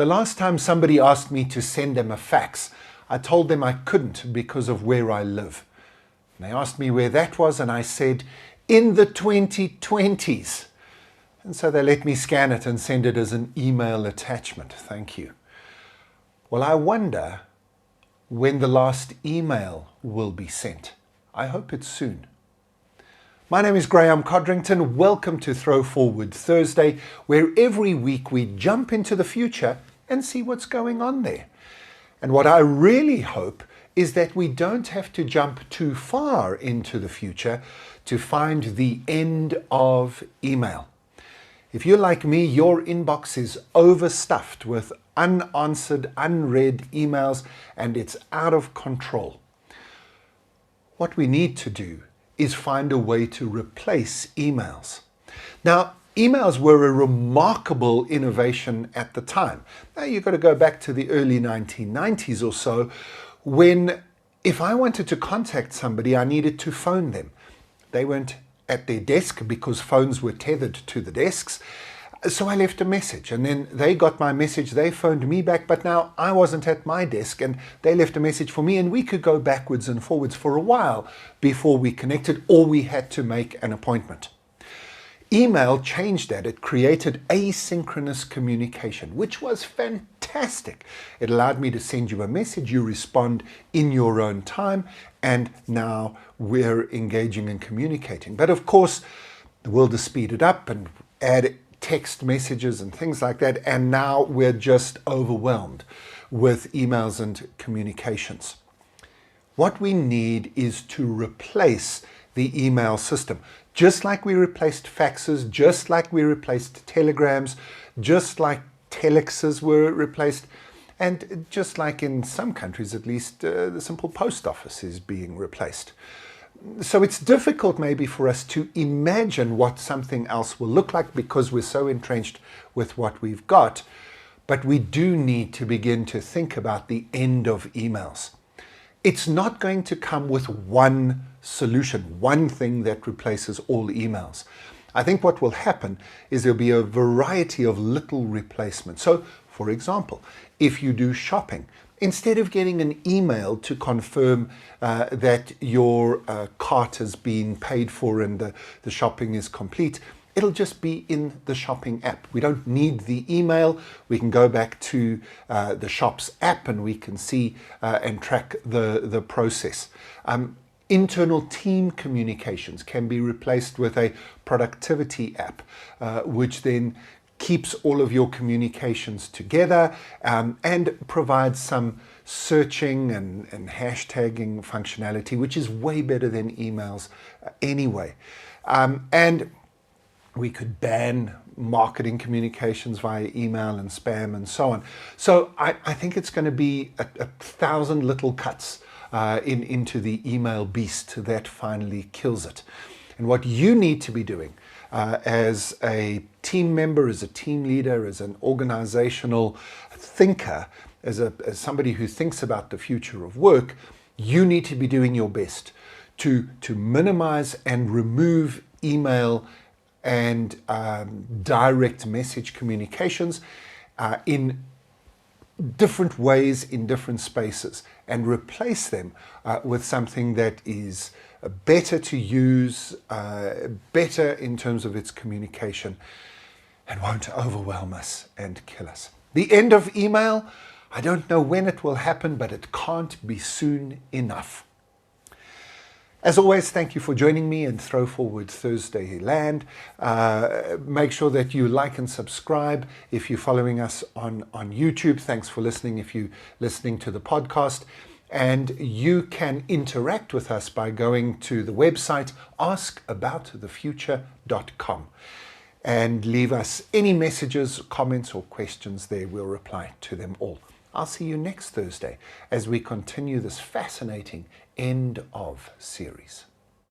The last time somebody asked me to send them a fax, I told them I couldn't because of where I live. And they asked me where that was, and I said, in the 2020s. And so they let me scan it and send it as an email attachment. Thank you. Well, I wonder when the last email will be sent. I hope it's soon. My name is Graeme Codrington. Welcome to Throwforward Thursday, where every week we jump into the future and see what's going on there. And what I really hope is that we don't have to jump too far into the future to find the end of email. If you're like me, your inbox is overstuffed with unanswered, unread emails, and it's out of control. What we need to do is find a way to replace emails. Now, emails were a remarkable innovation at the time. Now, you've got to go back to the early 1990s or so, when if I wanted to contact somebody, I needed to phone them. They weren't at their desk because phones were tethered to the desks. So I left a message, and then they got my message, they phoned me back, but now I wasn't at my desk and they left a message for me, and we could go backwards and forwards for a while before we connected, or we had to make an appointment. Email changed that. It created asynchronous communication, which was fantastic. It allowed me to send you a message, you respond in your own time, and now we're engaging and communicating. But of course, the world has speeded up and added text messages and things like that, and now we're just overwhelmed with emails and communications. What we need is to replace the email system. Just like we replaced faxes, just like we replaced telegrams, just like telexes were replaced, and just like in some countries at least, the simple post office is being replaced. So it's difficult maybe for us to imagine what something else will look like because we're so entrenched with what we've got, but we do need to begin to think about the end of emails. It's not going to come with one solution, one thing that replaces all emails. I think what will happen is there'll be a variety of little replacements. So, for example, if you do shopping, instead of getting an email to confirm that your cart has been paid for and the shopping is complete, it'll just be in the shopping app. We don't need the email. We can go back to the shop's app and we can see and track the process. Internal team communications can be replaced with a productivity app, which then keeps all of your communications together and provides some searching and hashtagging functionality, which is way better than emails anyway. And we could ban marketing communications via email and spam and so on. So I think it's going to be a thousand little cuts into the email beast that finally kills it. And what you need to be doing as a team member, as a team leader, as an organizational thinker, as somebody who thinks about the future of work, you need to be doing your best to minimize and remove email and direct message communications in different ways in different spaces, and replace them with something that is better to use, better in terms of its communication, and won't overwhelm us and kill us. The end of email, I don't know when it will happen, but it can't be soon enough. As always, thank you for joining me in Throwforward Thursday land. Make sure that you like and subscribe if you're following us on YouTube. Thanks for listening if you're listening to the podcast. And you can interact with us by going to the website askaboutthefuture.com and leave us any messages, comments or questions there. We'll reply to them all. I'll see you next Thursday as we continue this fascinating end of series.